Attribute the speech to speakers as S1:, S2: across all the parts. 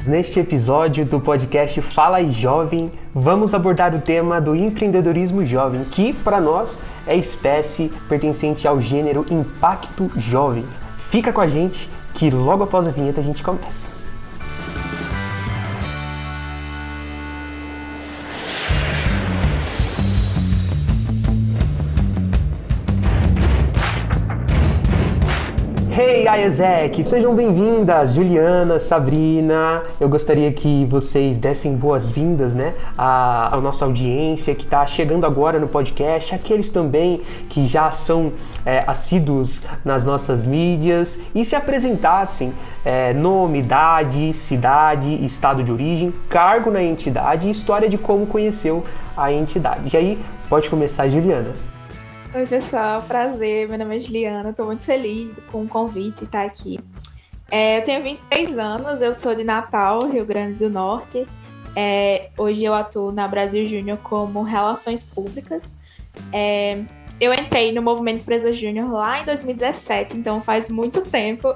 S1: Neste episódio do podcast Fala aí Jovem, vamos abordar o tema do empreendedorismo jovem, que para nós é espécie pertencente ao gênero Impacto Jovem. Fica com a gente que logo após a vinheta a gente começa. Hey, Ayezek! Sejam bem-vindas, Juliana, Sabrina. Eu gostaria que vocês dessem boas-vindas, à nossa audiência que está chegando agora no podcast, aqueles também que já são assíduos nas nossas mídias e se apresentassem nome, idade, cidade, estado de origem, cargo na entidade e história de como conheceu a entidade. E aí, pode começar, Juliana.
S2: Oi pessoal, prazer, meu nome é Juliana, estou muito feliz com o convite de estar aqui. Eu tenho 23 anos, eu sou de Natal, Rio Grande do Norte. Hoje eu atuo na Brasil Júnior como Relações Públicas. Eu entrei no Movimento Empresa Júnior lá em 2017, então faz muito tempo.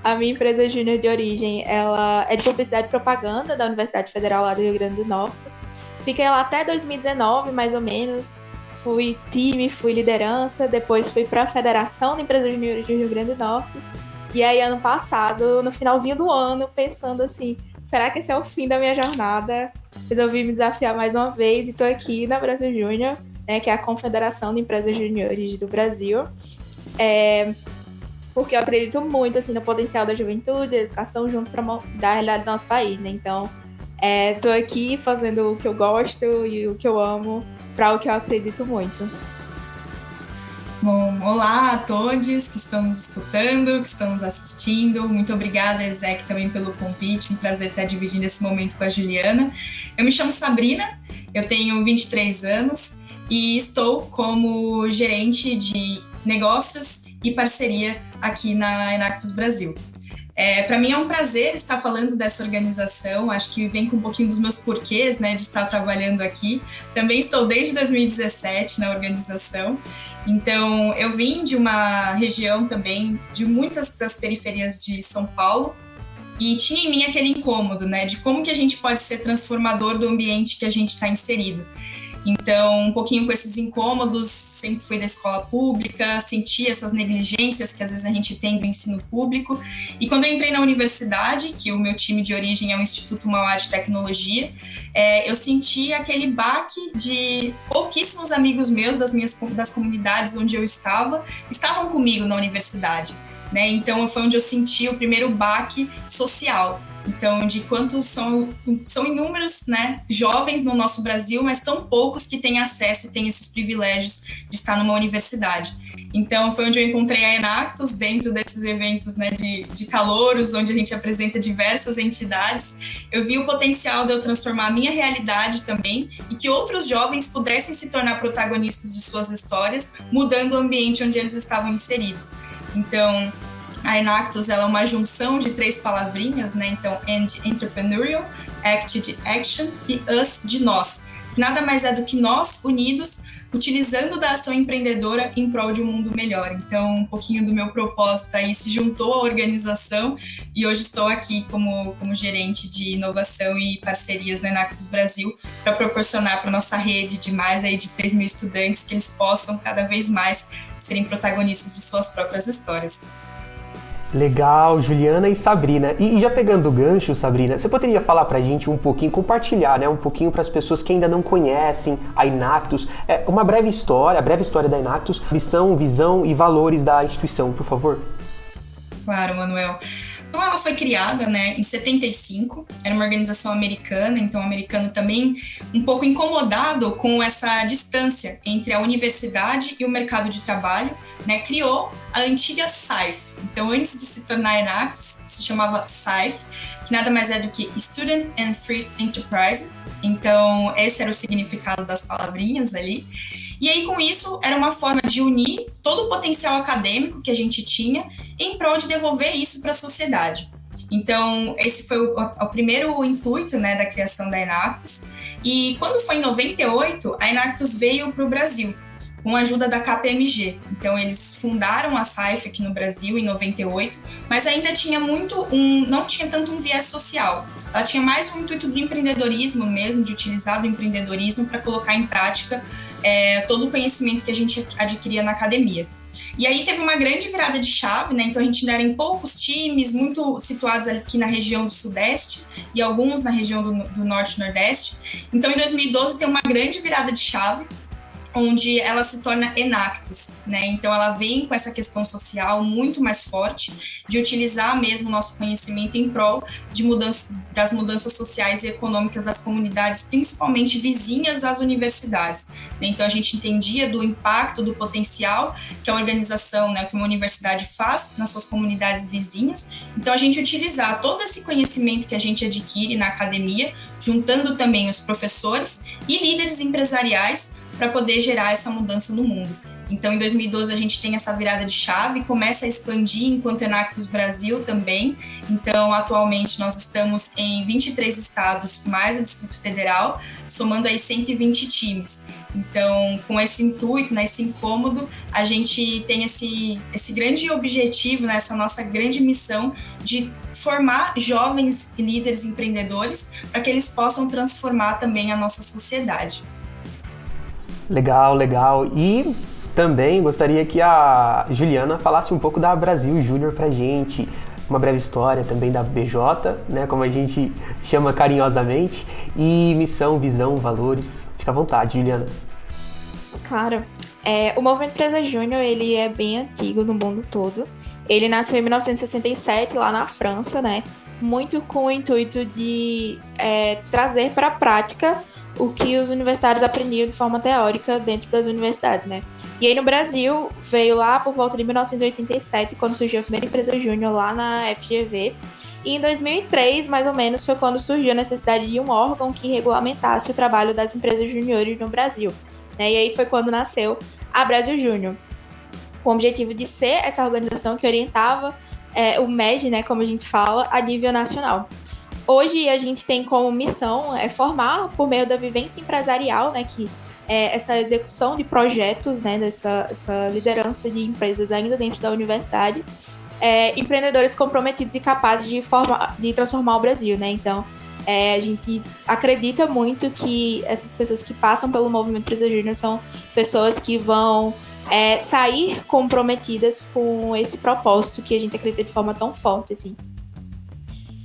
S2: A minha empresa júnior de origem, ela é de publicidade e propaganda da Universidade Federal lá do Rio Grande do Norte. Fiquei lá até 2019, mais ou menos. Fui time, fui liderança, depois fui para a Federação de Empresas Júniores do Rio Grande do Norte. E aí, ano passado, no finalzinho do ano, pensando assim, será que esse é o fim da minha jornada? Resolvi me desafiar mais uma vez e estou aqui na Brasil Júnior, que é a Confederação de Empresas Júniores do Brasil. Porque eu acredito muito assim, no potencial da juventude e da educação junto para mudar a realidade do nosso país, Então, tô aqui fazendo o que eu gosto e o que eu amo para o que eu acredito muito.
S3: Bom, olá a todos que estão nos escutando, que estão nos assistindo. Muito obrigada, Ezek, também pelo convite. Um prazer estar dividindo esse momento com a Juliana. Eu me chamo Sabrina, eu tenho 23 anos e estou como gerente de negócios e parceria aqui na Enactus Brasil. Para mim é um prazer estar falando dessa organização, acho que vem com um pouquinho dos meus porquês, de estar trabalhando aqui. Também estou desde 2017 na organização, então eu vim de uma região também de muitas das periferias de São Paulo e tinha em mim aquele incômodo, de como que a gente pode ser transformador do ambiente que a gente está inserido. Então, um pouquinho com esses incômodos, sempre fui da escola pública, senti essas negligências que às vezes a gente tem do ensino público. E quando eu entrei na universidade, que o meu time de origem é o Instituto Mauá de Tecnologia, eu senti aquele baque de pouquíssimos amigos meus das comunidades onde eu estavam comigo na universidade. Então, foi onde eu senti o primeiro baque social. Então, de quantos são inúmeros, jovens no nosso Brasil, mas tão poucos que têm acesso e têm esses privilégios de estar numa universidade. Então, foi onde eu encontrei a Enactus, dentro desses eventos de calouros, onde a gente apresenta diversas entidades. Eu vi o potencial de eu transformar a minha realidade também e que outros jovens pudessem se tornar protagonistas de suas histórias, mudando o ambiente onde eles estavam inseridos. Então, a Enactus ela é uma junção de 3 palavrinhas, Então, Entrepreneurial, Act de Action e Us de Nós. Que nada mais é do que nós unidos, utilizando da ação empreendedora em prol de um mundo melhor. Então, um pouquinho do meu propósito aí se juntou à organização e hoje estou aqui como gerente de inovação e parcerias na Enactus Brasil para proporcionar para a nossa rede de mais aí de 3 mil estudantes que eles possam cada vez mais serem protagonistas de suas próprias histórias.
S1: Legal, Juliana e Sabrina. E já pegando o gancho, Sabrina, você poderia falar pra gente um pouquinho, compartilhar, um pouquinho para as pessoas que ainda não conhecem a Enactus, uma breve história da Enactus, visão e valores da instituição, por favor?
S3: Claro, Manuel. Então, ela foi criada, em 75, era uma organização americana, então o americano também um pouco incomodado com essa distância entre a universidade e o mercado de trabalho, criou a antiga SAIF. Então, antes de se tornar Enactus, se chamava SAIF, que nada mais é do que Student and Free Enterprise. Então, esse era o significado das palavrinhas ali. E aí, com isso, era uma forma de unir todo o potencial acadêmico que a gente tinha em prol de devolver isso para a sociedade. Então, esse foi o primeiro intuito, da criação da Enactus. E quando foi em 98, a Enactus veio para o Brasil. com a ajuda da KPMG. Então, eles fundaram a SAIF aqui no Brasil em 98, mas ainda tinha não tinha tanto um viés social. Ela tinha mais um intuito do empreendedorismo mesmo, de utilizar do empreendedorismo para colocar em prática todo o conhecimento que a gente adquiria na academia. E aí teve uma grande virada de chave, né? Então a gente ainda era em poucos times, muito situados aqui na região do Sudeste e alguns na região do Norte e Nordeste. Então em 2012 tem uma grande virada de chave, onde ela se torna Enactus, né? Então ela vem com essa questão social muito mais forte, de utilizar mesmo o nosso conhecimento em prol das mudanças sociais e econômicas das comunidades, principalmente vizinhas às universidades. Então a gente entendia do impacto, do potencial que a organização, né, que uma universidade faz nas suas comunidades vizinhas. Então a gente utilizar todo esse conhecimento que a gente adquire na academia, juntando também os professores e líderes empresariais, para poder gerar essa mudança no mundo. Então, em 2012, a gente tem essa virada de chave, começa a expandir enquanto Enactus Brasil também. Então, atualmente, nós estamos em 23 estados, mais o Distrito Federal, somando aí 120 times. Então, com esse intuito, né, esse incômodo, a gente tem esse grande objetivo, né, essa nossa grande missão de formar jovens líderes empreendedores para que eles possam transformar também a nossa sociedade.
S1: Legal, legal. E também gostaria que a Juliana falasse um pouco da Brasil Júnior pra gente, uma breve história também da BJ, né, como a gente chama carinhosamente, e missão, visão, valores. Fica à vontade, Juliana.
S2: Claro. O Movimento Empresa Júnior, ele é bem antigo no mundo todo. Ele nasceu em 1967, lá na França, né, muito com o intuito de trazer para a prática o que os universitários aprendiam de forma teórica dentro das universidades, né? E aí no Brasil, veio lá por volta de 1987, quando surgiu a primeira empresa júnior lá na FGV. E em 2003, mais ou menos, foi quando surgiu a necessidade de um órgão que regulamentasse o trabalho das empresas júniores no Brasil, né? E aí foi quando nasceu a Brasil Júnior, com o objetivo de ser essa organização que orientava o MEG, né, como a gente fala, a nível nacional. Hoje a gente tem como missão formar, por meio da vivência empresarial, né, que é essa execução de projetos, né, essa liderança de empresas ainda dentro da universidade, empreendedores comprometidos e capazes de transformar o Brasil, né? Então, a gente acredita muito que essas pessoas que passam pelo Movimento Empresa Júnior são pessoas que vão sair comprometidas com esse propósito que a gente acredita de forma tão forte, assim.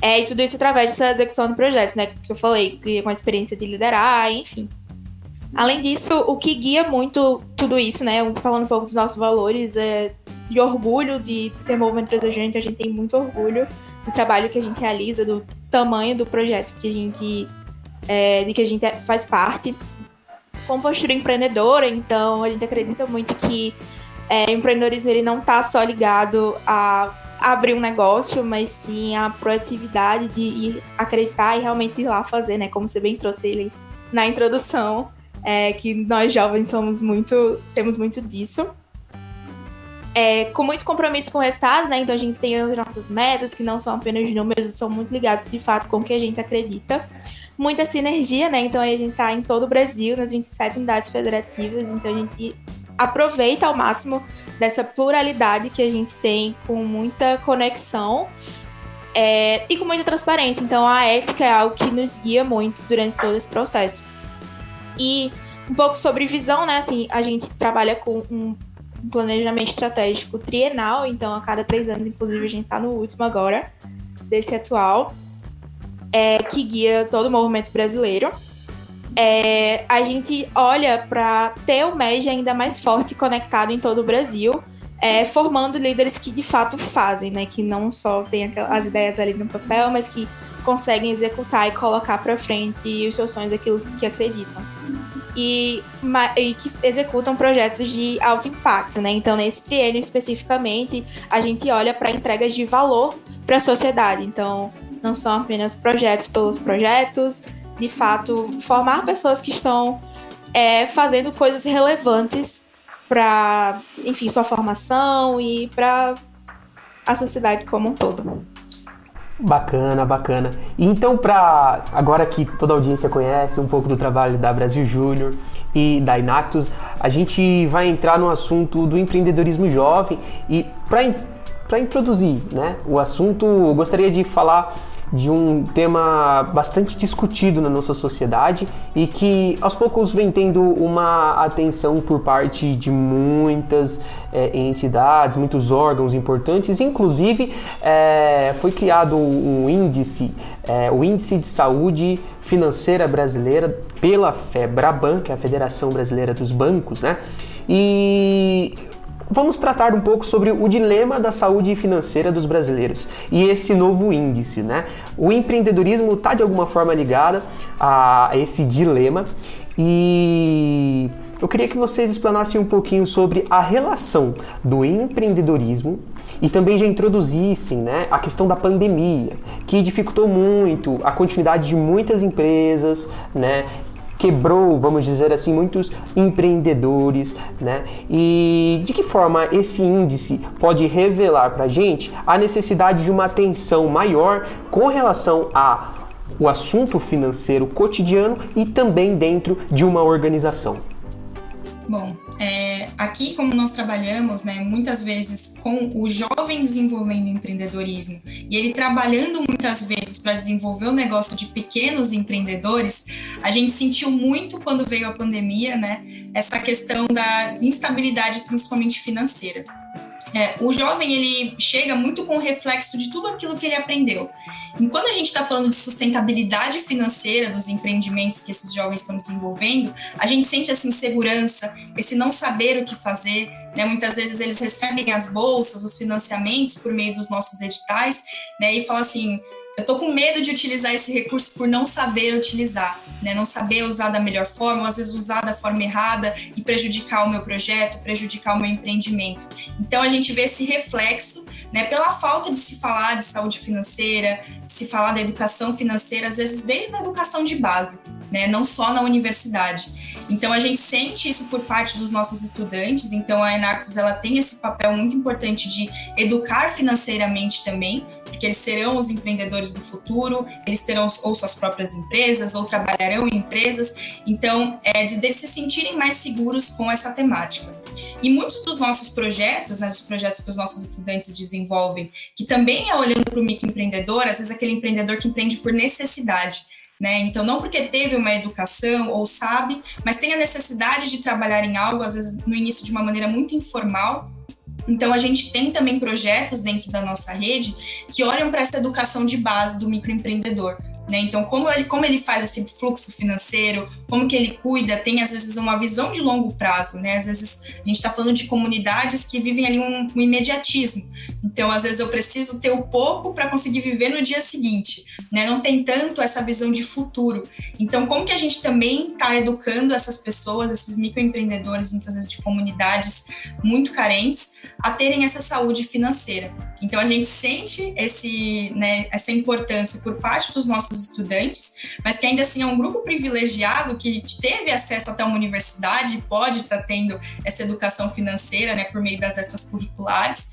S2: E tudo isso através dessa execução de projetos, né? Que eu falei, com a experiência de liderar, enfim. Além disso, o que guia muito tudo isso, né? Falando um pouco dos nossos valores, de orgulho de ser Movimento Empresa Júnior, então a gente tem muito orgulho do trabalho que a gente realiza, do tamanho do projeto que a gente faz parte. Com postura empreendedora, então a gente acredita muito que o empreendedorismo ele não está só ligado a abrir um negócio, mas sim a proatividade de ir acreditar e realmente ir lá fazer, né? Como você bem trouxe ele na introdução, que nós jovens temos muito disso. Com muito compromisso com o resultados, né? Então a gente tem as nossas metas, que não são apenas números, são muito ligados de fato com o que a gente acredita. Muita sinergia, né? Então a gente está em todo o Brasil, nas 27 unidades federativas, então a gente aproveita ao máximo dessa pluralidade que a gente tem, com muita conexão e com muita transparência. Então a ética é algo que nos guia muito durante todo esse processo. E um pouco sobre visão, né? Assim, a gente trabalha com um planejamento estratégico trienal, então a cada 3 anos, inclusive a gente está no último agora, desse atual, que guia todo o movimento brasileiro. A gente olha para ter o MEG ainda mais forte e conectado em todo o Brasil, formando líderes que de fato fazem, né? Que não só têm as ideias ali no papel, mas que conseguem executar e colocar para frente os seus sonhos, aquilo que acreditam. E que executam projetos de alto impacto, né? Então, nesse triênio especificamente, a gente olha para entregas de valor para a sociedade. Então, não são apenas projetos pelos projetos, de fato, formar pessoas que estão fazendo coisas relevantes para, enfim, sua formação e para a sociedade como um todo.
S1: Bacana, bacana. E então, agora que toda a audiência conhece um pouco do trabalho da Brasil Júnior e da Inactus, a gente vai entrar no assunto do empreendedorismo jovem e para introduzir, né, o assunto, eu gostaria de falar de um tema bastante discutido na nossa sociedade e que aos poucos vem tendo uma atenção por parte de muitas entidades, muitos órgãos importantes. Inclusive foi criado um índice, o Índice de Saúde Financeira Brasileira pela FEBRABAN, que é a Federação Brasileira dos Bancos, né? E vamos tratar um pouco sobre o dilema da saúde financeira dos brasileiros e esse novo índice, né? O empreendedorismo está de alguma forma ligado a esse dilema e eu queria que vocês explanassem um pouquinho sobre a relação do empreendedorismo e também já introduzissem, né, a questão da pandemia, que dificultou muito a continuidade de muitas empresas, né? Quebrou, vamos dizer assim, muitos empreendedores, né? E de que forma esse índice pode revelar para a gente a necessidade de uma atenção maior com relação ao assunto financeiro cotidiano e também dentro de uma organização?
S3: Bom, aqui como nós trabalhamos, né, muitas vezes com o jovem desenvolvendo empreendedorismo e ele trabalhando muitas vezes para desenvolver o negócio de pequenos empreendedores, a gente sentiu muito quando veio a pandemia, né, essa questão da instabilidade, principalmente financeira. O jovem, ele chega muito com o reflexo de tudo aquilo que ele aprendeu. E quando a gente está falando de sustentabilidade financeira dos empreendimentos que esses jovens estão desenvolvendo, a gente sente essa insegurança, esse não saber o que fazer, né? Muitas vezes eles recebem as bolsas, os financiamentos por meio dos nossos editais, né? E falam assim, eu estou com medo de utilizar esse recurso por não saber utilizar, né? Não saber usar da melhor forma, ou às vezes usar da forma errada e prejudicar o meu projeto, prejudicar o meu empreendimento. Então a gente vê esse reflexo, né, pela falta de se falar de saúde financeira, de se falar da educação financeira, às vezes desde a educação de base, né? Não só na universidade. Então a gente sente isso por parte dos nossos estudantes. Então a Inactus, ela tem esse papel muito importante de educar financeiramente também, porque eles serão os empreendedores do futuro, eles terão ou suas próprias empresas, ou trabalharão em empresas, então de eles se sentirem mais seguros com essa temática. E muitos dos nossos projetos, né, dos projetos que os nossos estudantes desenvolvem, que também é olhando para o microempreendedor, às vezes aquele empreendedor que empreende por necessidade, né? Então, não porque teve uma educação ou sabe, mas tem a necessidade de trabalhar em algo, às vezes no início de uma maneira muito informal. Então, a gente tem também projetos dentro da nossa rede que olham para essa educação de base do microempreendedor, né? Então, como ele faz esse fluxo financeiro, como que ele cuida, tem às vezes uma visão de longo prazo, né? Às vezes a gente está falando de comunidades que vivem ali um imediatismo. Então, às vezes eu preciso ter o pouco para conseguir viver no dia seguinte, né? Não tem tanto essa visão de futuro. Então, como que a gente também está educando essas pessoas, esses microempreendedores, muitas vezes de comunidades muito carentes, a terem essa saúde financeira? Então, a gente sente essa importância por parte dos nossos estudantes, mas que ainda assim é um grupo privilegiado que teve acesso até uma universidade, pode estar tendo essa educação financeira, né, por meio das extracurriculares,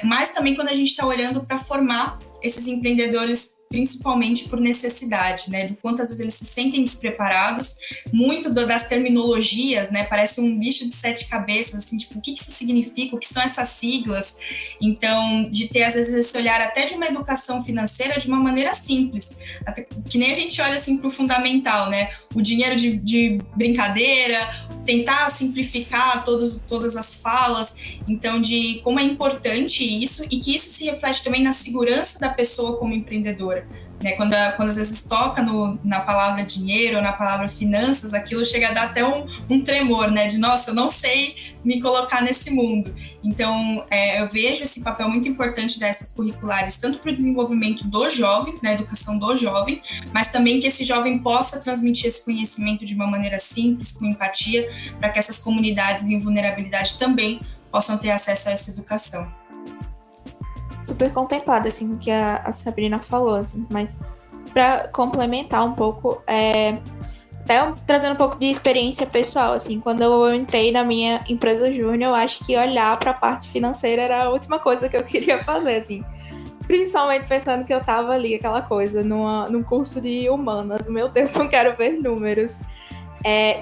S3: mas também quando a gente está olhando para formar esses empreendedores principalmente por necessidade, né, do quantas vezes eles se sentem despreparados, muito das terminologias, né, parece um bicho de 7 cabeças, assim, tipo, o que isso significa, o que são essas siglas? Então, de ter às vezes esse olhar até de uma educação financeira de uma maneira simples, até, que nem a gente olha assim para o fundamental, né, o dinheiro de brincadeira, tentar simplificar todas as falas, então de como é importante isso e que isso se reflete também na segurança da pessoa como empreendedora. Né, quando às vezes toca na palavra dinheiro ou na palavra finanças, aquilo chega a dar até um tremor, né, de nossa, eu não sei me colocar nesse mundo. Então, eu vejo esse papel muito importante dessas curriculares, tanto para o desenvolvimento do jovem, na educação do jovem, mas também que esse jovem possa transmitir esse conhecimento de uma maneira simples, com empatia, para que essas comunidades em vulnerabilidade também possam ter acesso a essa educação.
S2: Super contemplada, assim, com o que a Sabrina falou, assim, mas para complementar um pouco, até trazendo um pouco de experiência pessoal, assim, quando eu entrei na minha empresa júnior, eu acho que olhar para a parte financeira era a última coisa que eu queria fazer, assim, Principalmente pensando que eu tava ali, aquela coisa, num curso de humanas. Meu Deus, não quero ver números.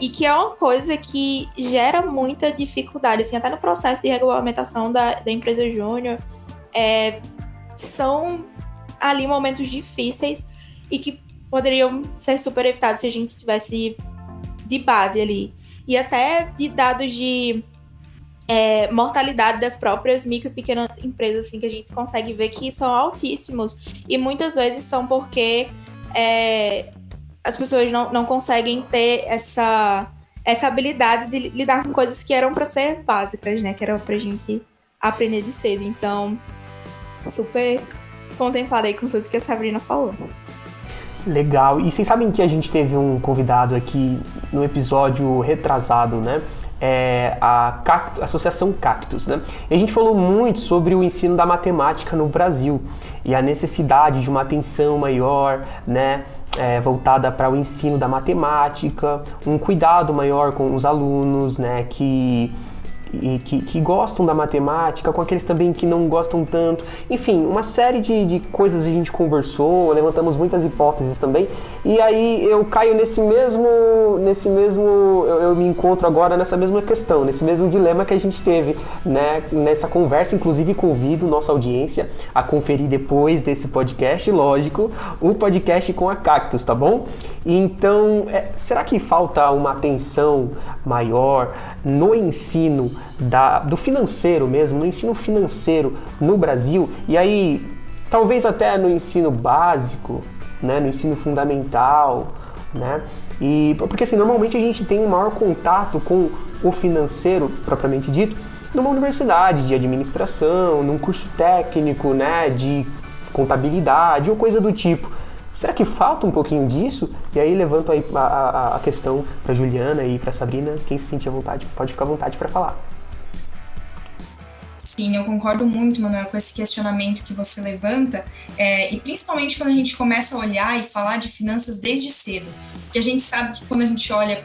S2: E que é uma coisa que gera muita dificuldade, assim, até no processo de regulamentação da empresa júnior. São ali momentos difíceis e que poderiam ser super evitados se a gente tivesse de base ali. E até de dados de mortalidade das próprias micro e pequenas empresas, assim, que a gente consegue ver que são altíssimos. E muitas vezes são porque as pessoas não conseguem ter essa habilidade de lidar com coisas que eram para ser básicas, né? Que eram pra gente aprender de cedo. Então, super contemplada aí com tudo que a Sabrina falou.
S1: Legal. E vocês sabem que a gente teve um convidado aqui no episódio retrasado, né? A Associação Cactus, né? E a gente falou muito sobre o ensino da matemática no Brasil e a necessidade de uma atenção maior, né? Voltada para o ensino da matemática, um cuidado maior com os alunos, né? Que gostam da matemática, com aqueles também que não gostam tanto. Enfim, uma série de coisas a gente conversou, levantamos muitas hipóteses também. E aí eu caio eu me encontro agora nessa mesma questão, nesse mesmo dilema que a gente teve, né, nessa conversa. Inclusive convido nossa audiência a conferir depois desse podcast, lógico, o podcast com a Cactus, tá bom? Então, será que falta uma atenção maior no ensino do financeiro mesmo, no ensino financeiro no Brasil? E aí, talvez até no ensino básico, né, no ensino fundamental, né? E porque assim, normalmente a gente tem um maior contato com o financeiro propriamente dito numa universidade de administração, num curso técnico, né, de contabilidade ou coisa do tipo. Será que falta um pouquinho disso? E aí levanto aí a questão para Juliana e para Sabrina. Quem se sentir à vontade, pode ficar à vontade para falar.
S3: Sim, eu concordo muito, Manuel, com esse questionamento que você levanta, e principalmente quando a gente começa a olhar e falar de finanças desde cedo. Porque a gente sabe que quando a gente olha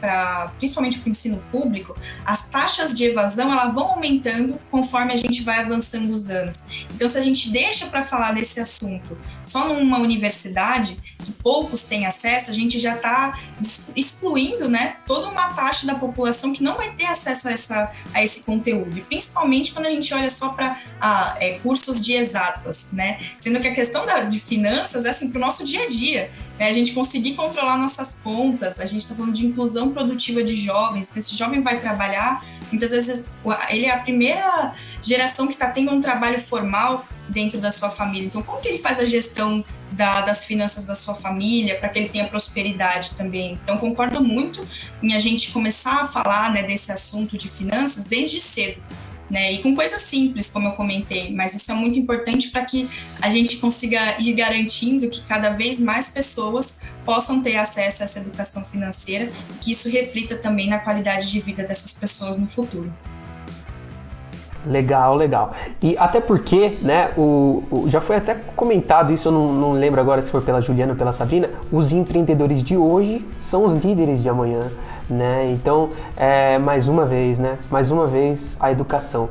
S3: principalmente para o ensino público, as taxas de evasão elas vão aumentando conforme a gente vai avançando os anos. Então, se a gente deixa para falar desse assunto só numa universidade, que poucos têm acesso, a gente já está excluindo, né, toda uma taxa da população que não vai ter acesso a esse conteúdo. E principalmente quando a gente olha só para cursos de exatas, né? Sendo que a questão de finanças é assim, para o nosso dia a dia. A gente conseguir controlar nossas contas, a gente está falando de inclusão produtiva de jovens, então esse jovem vai trabalhar, muitas vezes ele é a primeira geração que está tendo um trabalho formal dentro da sua família, então como que ele faz a gestão das finanças da sua família para que ele tenha prosperidade também? Então concordo muito em a gente começar a falar, né, desse assunto de finanças desde cedo, né, e com coisas simples, como eu comentei, mas isso é muito importante para que a gente consiga ir garantindo que cada vez mais pessoas possam ter acesso a essa educação financeira e que isso reflita também na qualidade de vida dessas pessoas no futuro.
S1: Legal, legal. E até porque, né, já foi até comentado isso, eu não lembro agora se foi pela Juliana ou pela Sabrina, os empreendedores de hoje são os líderes de amanhã, né? Então, mais uma vez, a educação.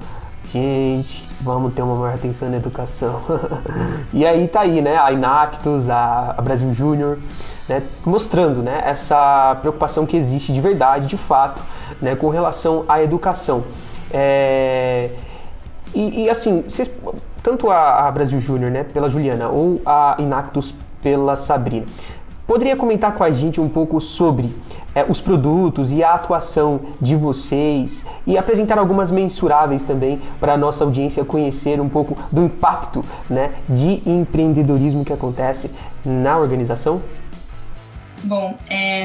S1: Gente, vamos ter uma maior atenção na educação. E aí tá aí, né, a Inactus, a Brasil Júnior, né, mostrando, né, essa preocupação que existe de verdade, de fato, né, com relação à educação. E assim, tanto a Brasil Júnior, né, pela Juliana, ou a Inactus pela Sabrina, poderia comentar com a gente um pouco sobre os produtos e a atuação de vocês e apresentar algumas mensuráveis também para a nossa audiência conhecer um pouco do impacto, né, de empreendedorismo que acontece na organização?
S3: Bom,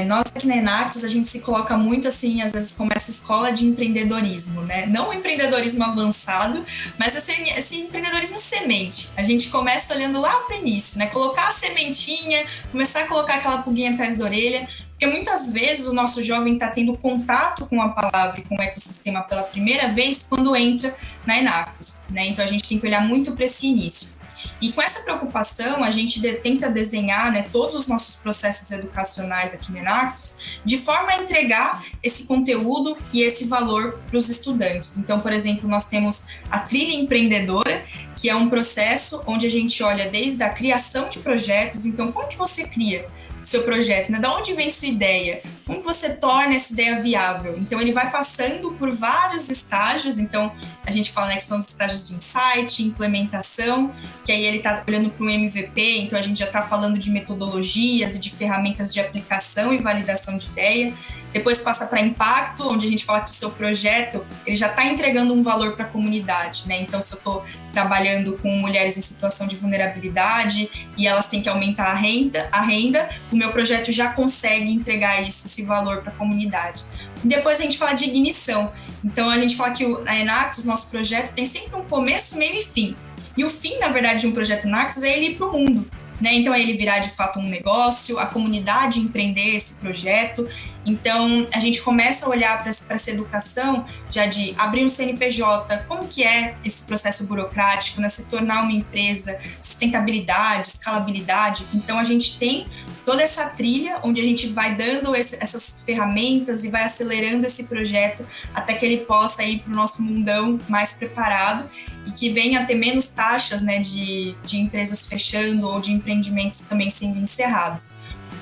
S3: nós aqui na Inactus, a gente se coloca muito assim, às vezes como essa escola de empreendedorismo, né? Não o empreendedorismo avançado, mas esse empreendedorismo semente. A gente começa olhando lá para o início, né? Colocar a sementinha, começar a colocar aquela pulguinha atrás da orelha, porque muitas vezes o nosso jovem está tendo contato com a palavra e com o ecossistema pela primeira vez quando entra na Inactus, né? Então a gente tem que olhar muito para esse início. E com essa preocupação, a gente tenta desenhar, né, todos os nossos processos educacionais aqui no Enactus, de forma a entregar esse conteúdo e esse valor para os estudantes. Então, por exemplo, nós temos a trilha empreendedora, que é um processo onde a gente olha desde a criação de projetos. Então, como que você cria seu projeto, né? Da onde vem sua ideia? Como que você torna essa ideia viável? Então, ele vai passando por vários estágios. Então, a gente fala, né, que são os estágios de insight, implementação, que aí ele está olhando para um MVP, então a gente já está falando de metodologias e de ferramentas de aplicação e validação de ideia. Depois passa para impacto, onde a gente fala que o seu projeto ele já está entregando um valor para a comunidade, né? Então, se eu estou trabalhando com mulheres em situação de vulnerabilidade e elas têm que aumentar a renda, o meu projeto já consegue entregar esse valor para a comunidade. E depois a gente fala de ignição. Então, a gente fala que a Enactus, nosso projeto, tem sempre um começo, meio e fim. E o fim, na verdade, de um projeto Enactus é ele ir para o mundo. Né? Então, é ele virar de fato um negócio, a comunidade empreender esse projeto. Então, a gente começa a olhar para essa educação já de abrir um CNPJ, como que é esse processo burocrático, né? Se tornar uma empresa, sustentabilidade, escalabilidade. Então, a gente tem toda essa trilha onde a gente vai dando essas ferramentas e vai acelerando esse projeto até que ele possa ir para o nosso mundão mais preparado e que venha a ter menos taxas, né, de empresas fechando ou de empreendimentos também sendo encerrados.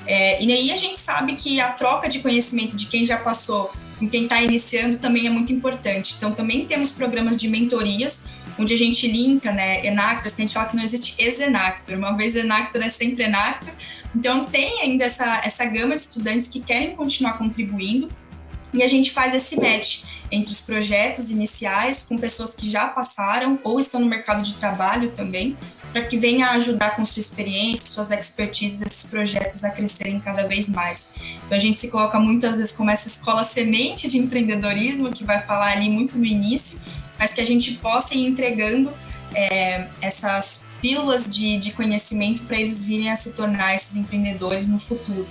S3: E aí a gente sabe que a troca de conhecimento de quem já passou com quem está iniciando também é muito importante. Então, também temos programas de mentorias, onde a gente linka, né, Enactus, a gente fala que não existe ex-Enactus, uma vez Enactus é sempre Enactus. Então, tem ainda essa gama de estudantes que querem continuar contribuindo e a gente faz esse match entre os projetos iniciais com pessoas que já passaram ou estão no mercado de trabalho também, para que venha ajudar com sua experiência, suas expertises, esses projetos a crescerem cada vez mais. Então, a gente se coloca muitas vezes como essa escola semente de empreendedorismo, que vai falar ali muito no início, mas que a gente possa ir entregando essas pílulas de conhecimento para eles virem a se tornar esses empreendedores no futuro.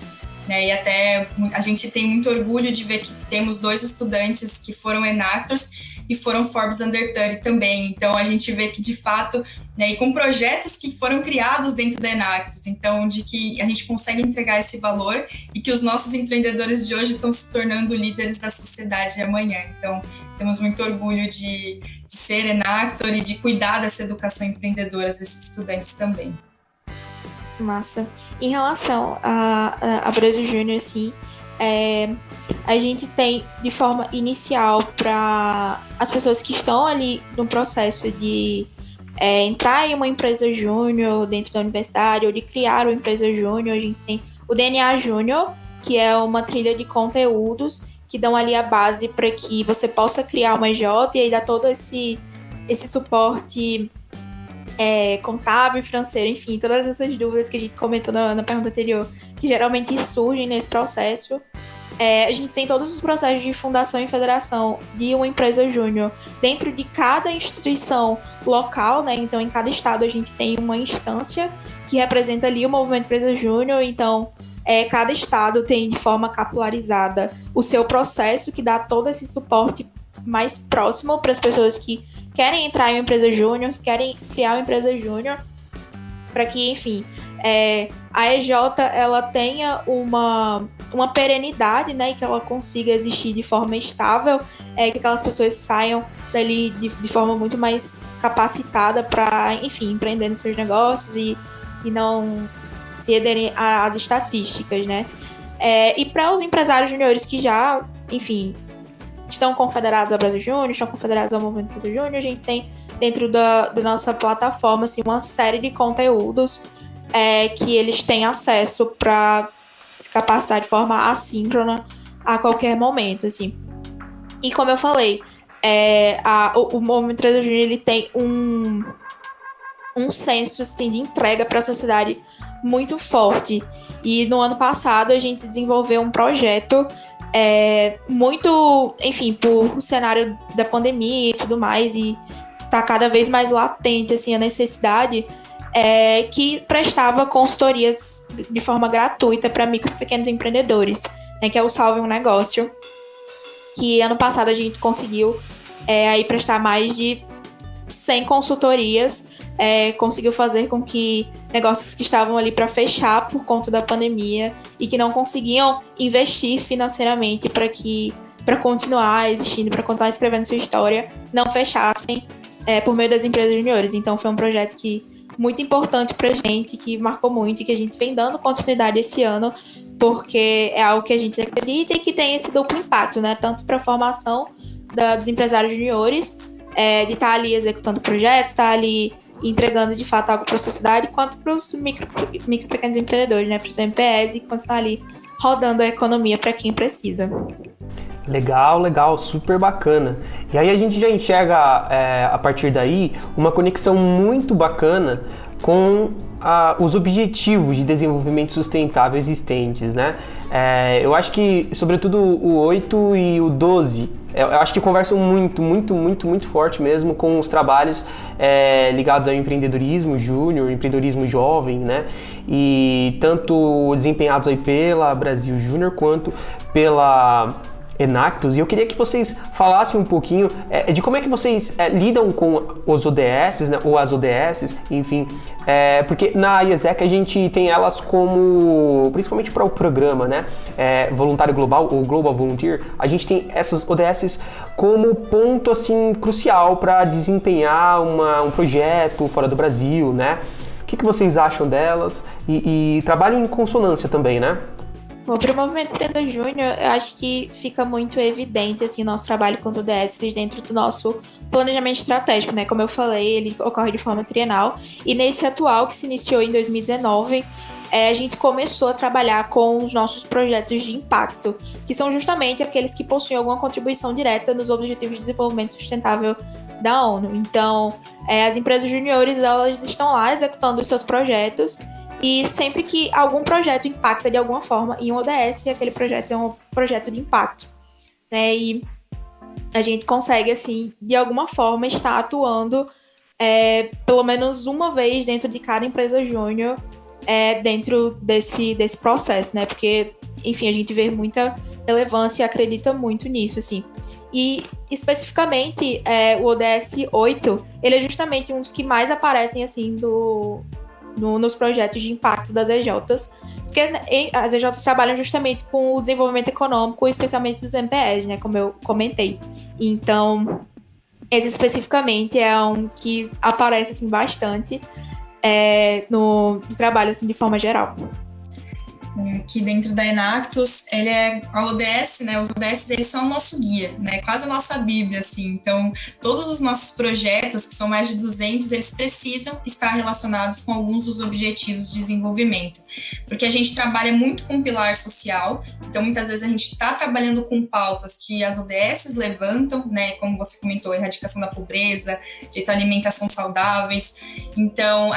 S3: Né? E até a gente tem muito orgulho de ver que temos 2 estudantes que foram Enactors e foram Forbes Under 30 também. Então, a gente vê que, de fato, né, e com projetos que foram criados dentro da Enactus, então, de que a gente consegue entregar esse valor e que os nossos empreendedores de hoje estão se tornando líderes da sociedade de amanhã. Então, temos muito orgulho de ser Enactor e de cuidar dessa educação empreendedora desses estudantes também.
S2: Massa. Em relação a Brasil Júnior, assim, a gente tem de forma inicial para as pessoas que estão ali no processo de entrar em uma empresa júnior dentro da universidade ou de criar uma empresa júnior. A gente tem o DNA Júnior, que é uma trilha de conteúdos que dão ali a base para que você possa criar uma EJ e aí dar todo esse suporte contábil, financeiro, enfim, todas essas dúvidas que a gente comentou na pergunta anterior, que geralmente surgem nesse processo. A gente tem todos os processos de fundação e federação de uma empresa júnior dentro de cada instituição local, né? Então, em cada estado a gente tem uma instância que representa ali o movimento empresa júnior. Então, cada estado tem de forma capilarizada o seu processo que dá todo esse suporte mais próximo para as pessoas que querem entrar em uma empresa júnior, que querem criar uma empresa júnior, para que, enfim, a EJ ela tenha uma perenidade, né, e que ela consiga existir de forma estável, que aquelas pessoas saiam dali de forma muito mais capacitada para, enfim, empreender nos seus negócios e não se aderem às estatísticas, né. E para os empresários juniores que já, enfim, estão confederados ao Brasil Júnior, estão confederados ao Movimento Brasil Júnior, a gente tem dentro da nossa plataforma assim, uma série de conteúdos que eles têm acesso para se capacitar de forma assíncrona a qualquer momento, assim. E como eu falei, o Movimento Brasil Júnior ele tem um senso assim, de entrega para a sociedade muito forte. E no ano passado a gente desenvolveu um projeto muito, enfim, por cenário da pandemia e tudo mais, e tá cada vez mais latente assim, a necessidade que prestava consultorias de forma gratuita para micro e pequenos empreendedores, né, que é o Salve um Negócio, que ano passado a gente conseguiu aí prestar mais de 100 consultorias conseguiu fazer com que negócios que estavam ali para fechar por conta da pandemia e que não conseguiam investir financeiramente para continuar existindo, para continuar escrevendo sua história, não fechassem por meio das empresas juniores. Então foi um projeto muito importante pra gente, que marcou muito e que a gente vem dando continuidade esse ano, porque é algo que a gente acredita e que tem esse duplo impacto, né? Tanto para a formação dos empresários juniores, de estar ali executando projetos, estar ali entregando de fato algo para a sociedade, quanto para os micro pequenos empreendedores, né? Para os MPS, e continuar ali rodando a economia para quem precisa.
S1: Legal, super bacana. E aí a gente já enxerga, a partir daí, uma conexão muito bacana com os objetivos de desenvolvimento sustentável existentes, né? Eu acho que, sobretudo, o 8 e o 12, eu acho que conversam muito forte mesmo com os trabalhos ligados ao empreendedorismo júnior, empreendedorismo jovem, né? E tanto desempenhados aí pela Brasil Júnior quanto pela Enactus, e eu queria que vocês falassem um pouquinho de como é que vocês lidam com os ODS, né, ou as ODS, enfim, porque na IESEC a gente tem elas como, principalmente para o programa, né, Voluntário Global, ou Global Volunteer, a gente tem essas ODS como ponto, assim, crucial para desempenhar um projeto fora do Brasil, né? O que vocês acham delas? E trabalhem em consonância também, né?
S2: Bom, para o Movimento Empresa Júnior, eu acho que fica muito evidente assim, nosso trabalho com ODS dentro do nosso planejamento estratégico, né? Como eu falei, ele ocorre de forma trienal. E nesse atual, que se iniciou em 2019, a gente começou a trabalhar com os nossos projetos de impacto, que são justamente aqueles que possuem alguma contribuição direta nos Objetivos de Desenvolvimento Sustentável da ONU. Então, as empresas juniores, elas estão lá executando os seus projetos. E sempre que algum projeto impacta de alguma forma em um ODS, aquele projeto é um projeto de impacto, né? E a gente consegue, assim, de alguma forma, estar atuando pelo menos uma vez dentro de cada empresa júnior, dentro desse processo, né? Porque, enfim, a gente vê muita relevância e acredita muito nisso, assim. E, especificamente, o ODS 8, ele é justamente um dos que mais aparecem, assim, nos projetos de impacto das EJs, porque as EJs trabalham justamente com o desenvolvimento econômico, especialmente dos MPS, né, como eu comentei. Então, esse especificamente é um que aparece assim, bastante no trabalho assim, de forma geral.
S3: Aqui dentro da Enactus, ele a ODS, né? Os ODS, eles são o nosso guia, né? Quase a nossa Bíblia, assim. Então, todos os nossos projetos, que são mais de 200, eles precisam estar relacionados com alguns dos objetivos de desenvolvimento. Porque a gente trabalha muito com o pilar social, então muitas vezes a gente está trabalhando com pautas que as ODS levantam, né? Como você comentou, erradicação da pobreza, direito à alimentação saudáveis. Então,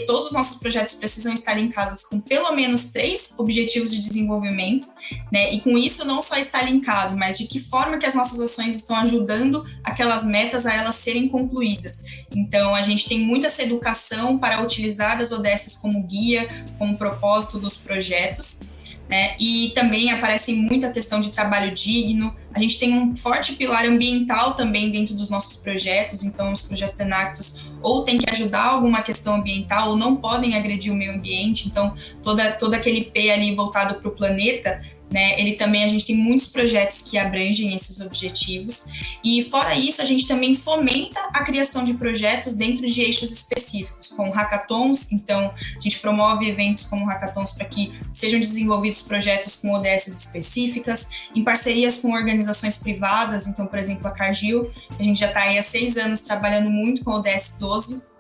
S3: todos os nossos projetos precisam estar linkados com pelo menos 3 objetivos de desenvolvimento, né? E com isso não só está linkado, mas de que forma que as nossas ações estão ajudando aquelas metas a elas serem concluídas. Então, a gente tem muita essa educação para utilizar as ODSs como guia, como propósito dos projetos, né? E também aparece muita questão de trabalho digno. A gente tem um forte pilar ambiental também dentro dos nossos projetos, então os projetos Enactus ou tem que ajudar alguma questão ambiental ou não podem agredir o meio ambiente, então todo aquele P ali voltado para o planeta, né, a gente tem muitos projetos que abrangem esses objetivos, e fora isso a gente também fomenta a criação de projetos dentro de eixos específicos, como hackathons, então a gente promove eventos como hackathons para que sejam desenvolvidos projetos com ODSs específicas, em parcerias com organizações privadas, então, por exemplo, a Cargill, a gente já está aí há 6 anos trabalhando muito com o ODS 12,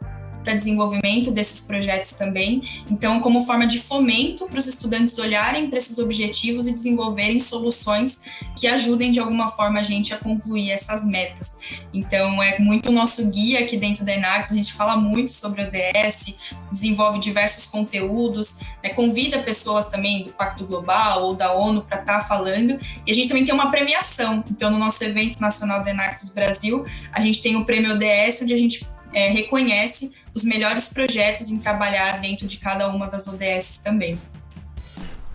S3: para desenvolvimento desses projetos também. Então, como forma de fomento para os estudantes olharem para esses objetivos e desenvolverem soluções que ajudem de alguma forma a gente a concluir essas metas. Então, é muito o nosso guia aqui dentro da Enactus, a gente fala muito sobre o ODS, desenvolve diversos conteúdos, né, convida pessoas também do Pacto Global ou da ONU para estar falando, e a gente também tem uma premiação. Então, no nosso evento nacional da Enactus Brasil, a gente tem o prêmio ODS, onde a gente reconhece os melhores projetos em trabalhar dentro de cada uma das ODS também.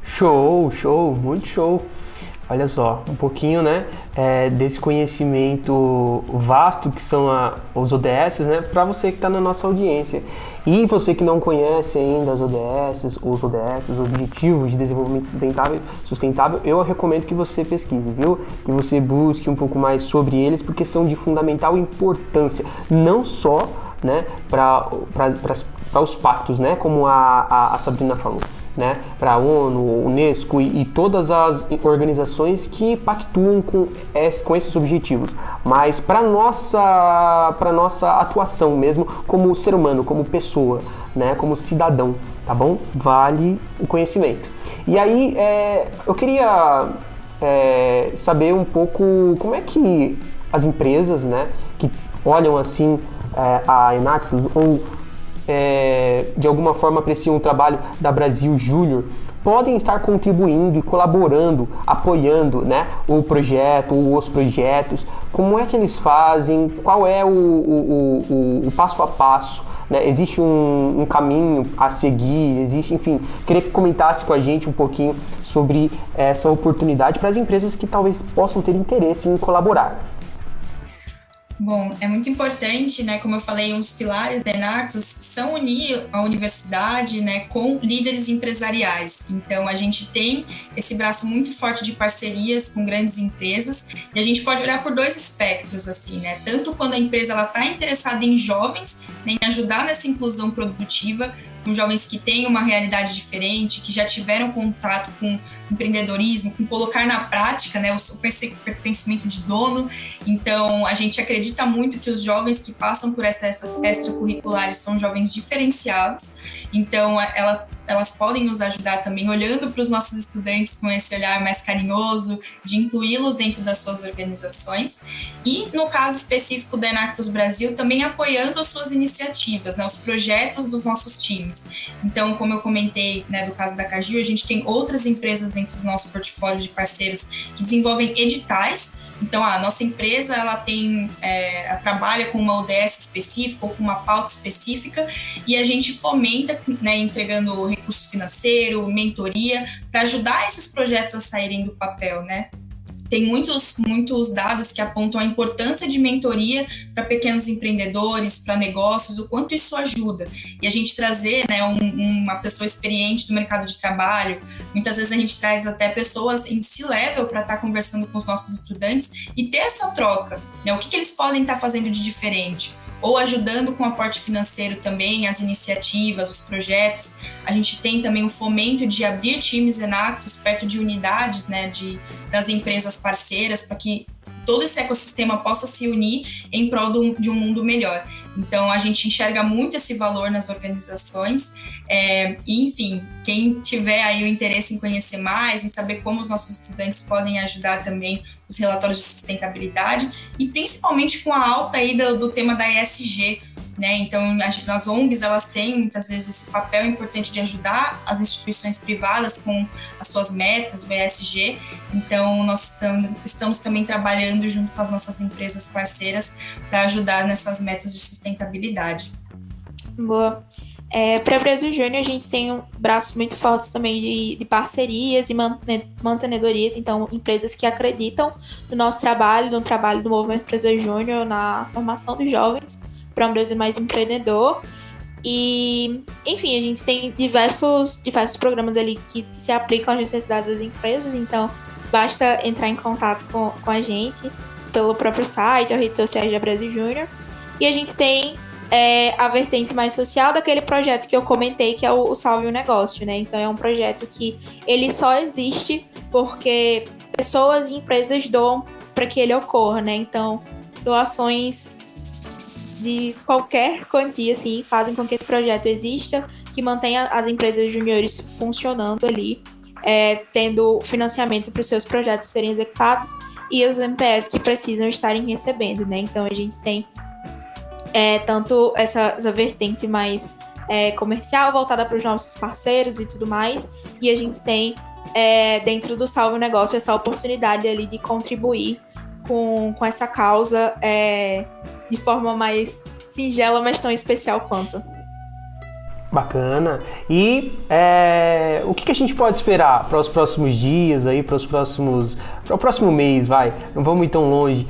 S1: Show, muito show. Olha só, um pouquinho, né, desse conhecimento vasto que são os ODS, né, para você que está na nossa audiência. E você que não conhece ainda os Objetivos de Desenvolvimento Sustentável, eu recomendo que você pesquise, viu? Que você busque um pouco mais sobre eles, porque são de fundamental importância, não só, né, para os pactos, né, como a Sabrina falou, né, para a ONU, Unesco e todas as organizações que pactuam com esses objetivos, mas para nossa atuação mesmo como ser humano, como pessoa, né, como cidadão, tá bom? Vale o conhecimento. E aí eu queria saber um pouco como é que as empresas, né, que olham assim a Enactus ou de alguma forma apreciam o trabalho da Brasil Júnior, podem estar contribuindo e colaborando, apoiando, né, o projeto ou os projetos. Como é que eles fazem? Qual é o passo a passo? Né? Existe um caminho a seguir? Enfim, queria que comentasse com a gente um pouquinho sobre essa oportunidade para as empresas que talvez possam ter interesse em colaborar.
S3: Bom, é muito importante, né, como eu falei, um dos pilares da Enactus são unir a universidade, né, com líderes empresariais. Então, a gente tem esse braço muito forte de parcerias com grandes empresas e a gente pode olhar por dois espectros, assim, né, tanto quando a empresa está interessada em jovens, né, em ajudar nessa inclusão produtiva, com jovens que têm uma realidade diferente, que já tiveram contato com empreendedorismo, com colocar na prática, né, o pertencimento de dono. Então, a gente acredita muito que os jovens que passam por essas extracurriculares são jovens diferenciados. Então, elas podem nos ajudar também, olhando para os nossos estudantes com esse olhar mais carinhoso, de incluí-los dentro das suas organizações. E, no caso específico da Enactus Brasil, também apoiando as suas iniciativas, né, os projetos dos nossos times. Então, como eu comentei, né, do caso da Cagil, a gente tem outras empresas dentro do nosso portfólio de parceiros que desenvolvem editais. Então, a nossa empresa ela trabalha com uma ODS específica ou com uma pauta específica e a gente fomenta, né, entregando recurso financeiro, mentoria, para ajudar esses projetos a saírem do papel, né? Tem muitos dados que apontam a importância de mentoria para pequenos empreendedores, para negócios, o quanto isso ajuda. E a gente trazer, né, uma pessoa experiente do mercado de trabalho, muitas vezes a gente traz até pessoas em C-level para estar conversando com os nossos estudantes e ter essa troca, né, o que eles podem estar fazendo de diferente. Ou ajudando com aporte financeiro também, as iniciativas, os projetos. A gente tem também o fomento de abrir times Enactus perto de unidades, né, das empresas parceiras, para que todo esse ecossistema possa se unir em prol de um mundo melhor. Então, a gente enxerga muito esse valor nas organizações. E, enfim, quem tiver aí o interesse em conhecer mais, em saber como os nossos estudantes podem ajudar também os relatórios de sustentabilidade, e principalmente com a alta aí do tema da ESG, né? Então, as ONGs, elas têm muitas vezes esse papel importante de ajudar as instituições privadas com as suas metas, o ESG. Então, nós estamos também trabalhando junto com as nossas empresas parceiras para ajudar nessas metas de sustentabilidade.
S2: Boa. Para a Brasil Júnior, a gente tem um braço muito forte também de parcerias e mantenedorias, então empresas que acreditam no nosso trabalho, no trabalho do Movimento Brasil Júnior, na formação dos jovens para um Brasil mais empreendedor. E, enfim, a gente tem diversos programas ali que se aplicam às necessidades das empresas, então basta entrar em contato com a gente pelo próprio site, as redes sociais da Brasil Júnior. E a gente tem a vertente mais social daquele projeto que eu comentei, que é o Salve o Negócio, né? Então é um projeto que ele só existe porque pessoas e empresas doam para que ele ocorra, né? Então, doações de qualquer quantia, assim, fazem com que esse projeto exista, que mantenha as empresas juniores funcionando ali, tendo financiamento para os seus projetos serem executados e os MPS que precisam estarem recebendo, né? Então a gente tem tanto essa vertente mais comercial, voltada para os nossos parceiros e tudo mais, e a gente tem dentro do Salve o Negócio essa oportunidade ali de contribuir com essa causa de forma mais singela, mas tão especial quanto.
S1: Bacana. E o que a gente pode esperar para os próximos dias, aí, para o próximo mês, vai, não vamos ir tão longe,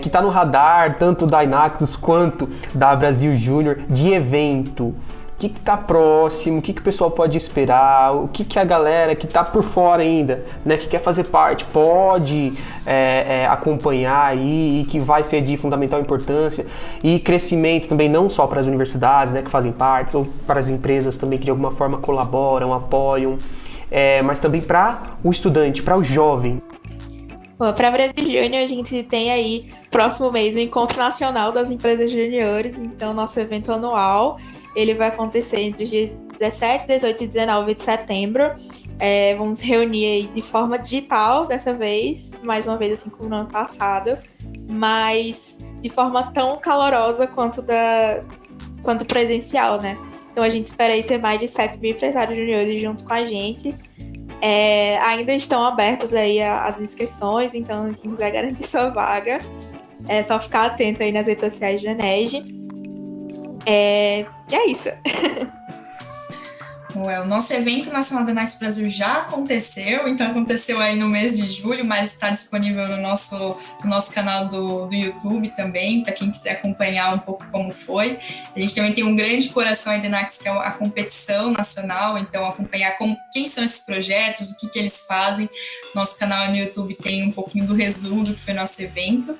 S1: que está no radar tanto da Inactus quanto da Brasil Júnior de evento? O que está próximo? O que o pessoal pode esperar? O que a galera que está por fora ainda, né, que quer fazer parte, pode acompanhar aí, e que vai ser de fundamental importância e crescimento também, não só para as universidades, né, que fazem parte, ou para as empresas também que de alguma forma colaboram, apoiam, mas também para o estudante, para o jovem.
S2: Para a Brasil Júnior, a gente tem aí, próximo mês, o Encontro Nacional das Empresas Juniores, então nosso evento anual. Ele vai acontecer entre os dias 17, 18 e 19 de setembro. Vamos reunir aí de forma digital dessa vez, mais uma vez assim como no ano passado, mas de forma tão calorosa quanto presencial, né? Então a gente espera aí ter mais de 7 mil empresários juniores junto com a gente. Ainda estão abertas aí as inscrições, então quem quiser garantir sua vaga, é só ficar atento aí nas redes sociais da ENERJ. E é isso.
S3: O nosso evento nacional da Inactus Brasil já aconteceu, então aconteceu aí no mês de julho, mas está disponível no nosso canal do YouTube também, para quem quiser acompanhar um pouco como foi. A gente também tem um grande coração aí da Inactus, que é a competição nacional, então acompanhar quem são esses projetos, o que eles fazem. Nosso canal no YouTube tem um pouquinho do resumo do que foi nosso evento.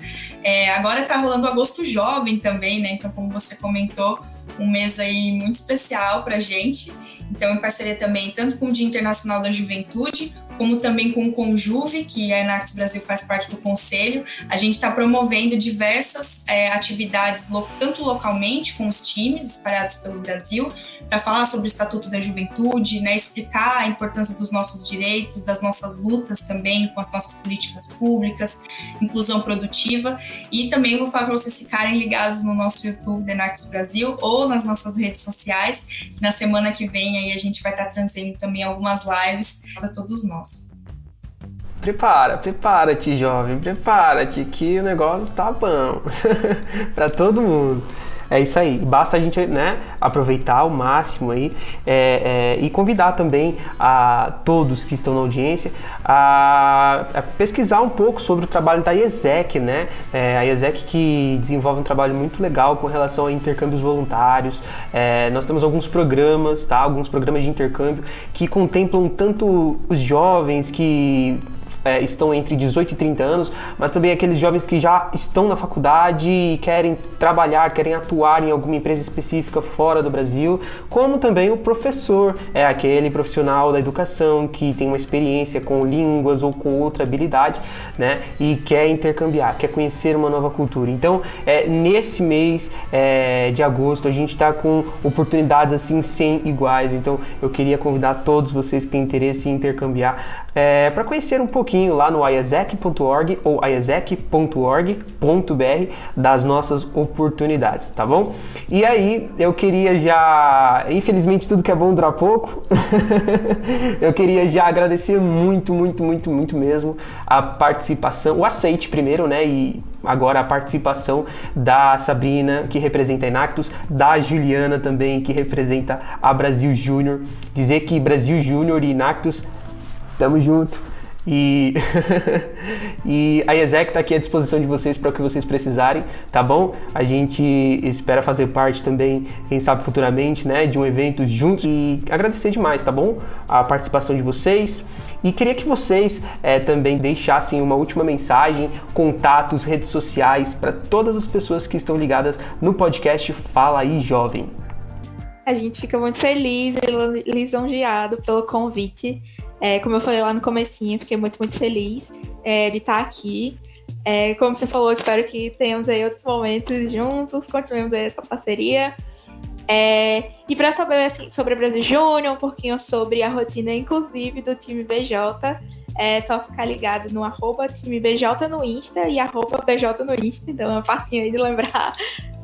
S3: Agora está rolando o Agosto Jovem também, né? Então, como você comentou, um mês aí muito especial para a gente. Então, em parceria também tanto com o Dia Internacional da Juventude, como também com o Conjuve, que a Inactus Brasil faz parte do conselho. A gente está promovendo diversas atividades, tanto localmente, com os times espalhados pelo Brasil, para falar sobre o Estatuto da Juventude, né, explicar a importância dos nossos direitos, das nossas lutas também com as nossas políticas públicas, inclusão produtiva. E também vou falar para vocês ficarem ligados no nosso YouTube da Inactus Brasil ou nas nossas redes sociais, que na semana que vem aí a gente vai estar trazendo também algumas lives para todos nós.
S1: Prepara-te, jovem, prepara-te que o negócio tá bom para todo mundo. É isso aí, basta a gente, né, aproveitar ao máximo aí e convidar também a todos que estão na audiência a pesquisar um pouco sobre o trabalho da IESEC, né? A IESEC que desenvolve um trabalho muito legal com relação a intercâmbios voluntários. Nós temos alguns programas, tá? Alguns programas de intercâmbio que contemplam tanto os jovens que estão entre 18 e 30 anos, mas também aqueles jovens que já estão na faculdade e querem trabalhar, querem atuar em alguma empresa específica fora do Brasil, como também o professor, aquele profissional da educação que tem uma experiência com línguas ou com outra habilidade, né, e quer intercambiar, quer conhecer uma nova cultura. Então, nesse mês de agosto, a gente está com oportunidades assim sem iguais, então eu queria convidar todos vocês que têm interesse em intercambiar para conhecer um pouquinho lá no iesec.org ou iesec.org.br das nossas oportunidades, tá bom? E aí, eu queria já, infelizmente tudo que é bom dura pouco, eu queria já agradecer muito mesmo a participação, o aceite primeiro, né, e agora a participação da Sabrina, que representa a Inactus, da Juliana também, que representa a Brasil Júnior. Dizer que Brasil Júnior e Inactus, tamo junto. E a IESEC está aqui à disposição de vocês para o que vocês precisarem, tá bom? A gente espera fazer parte também, quem sabe futuramente, né, de um evento juntos, e agradecer demais, tá bom? A participação de vocês. E queria que vocês também deixassem uma última mensagem, contatos, redes sociais para todas as pessoas que estão ligadas no podcast Fala Aí Jovem.
S2: A gente fica muito feliz e lisonjeado pelo convite. Como eu falei lá no comecinho, fiquei muito feliz de estar aqui. Como você falou, espero que tenhamos aí outros momentos juntos, continuemos aí essa parceria. E para saber assim, sobre a Brasil Júnior, um pouquinho sobre a rotina inclusive do time BJ, é só ficar ligado no @time BJ no Insta e @BJ no Insta, então é facinho aí de lembrar,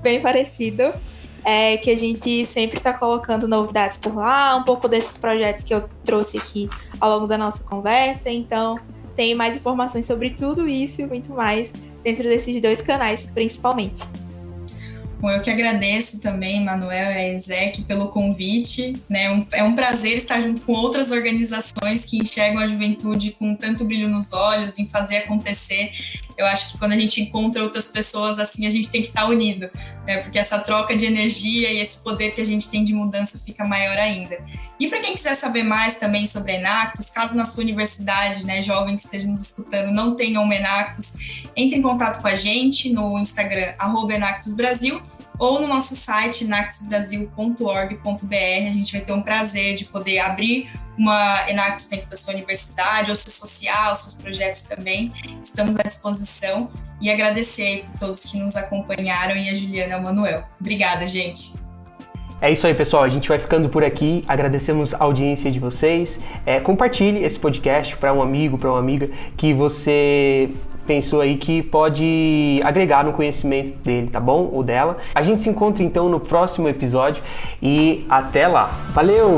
S2: bem parecido. Que a gente sempre está colocando novidades por lá, um pouco desses projetos que eu trouxe aqui ao longo da nossa conversa. Então, tem mais informações sobre tudo isso e muito mais dentro desses 2 canais, principalmente.
S3: Bom, eu que agradeço também, Manuel e a Ezek, pelo convite, né? É um prazer estar junto com outras organizações que enxergam a juventude com tanto brilho nos olhos, em fazer acontecer. Eu acho que quando a gente encontra outras pessoas assim, a gente tem que estar unido, né? Porque essa troca de energia e esse poder que a gente tem de mudança fica maior ainda. E para quem quiser saber mais também sobre a Enactus, caso na sua universidade, né, jovem que esteja nos escutando, não tenha uma Enactus, entre em contato com a gente no Instagram, @EnactusBrasil, ou no nosso site, enactusbrasil.org.br. A gente vai ter um prazer de poder abrir uma Enactus dentro da sua universidade, ou se associar aos seus projetos também. Estamos à disposição e agradecer por todos que nos acompanharam e a Juliana e o Manuel. Obrigada, gente.
S1: É isso aí, pessoal. A gente vai ficando por aqui. Agradecemos a audiência de vocês. Compartilhe esse podcast para um amigo, para uma amiga que você pensou aí que pode agregar no conhecimento dele, tá bom? Ou dela. A gente se encontra então no próximo episódio e até lá. Valeu!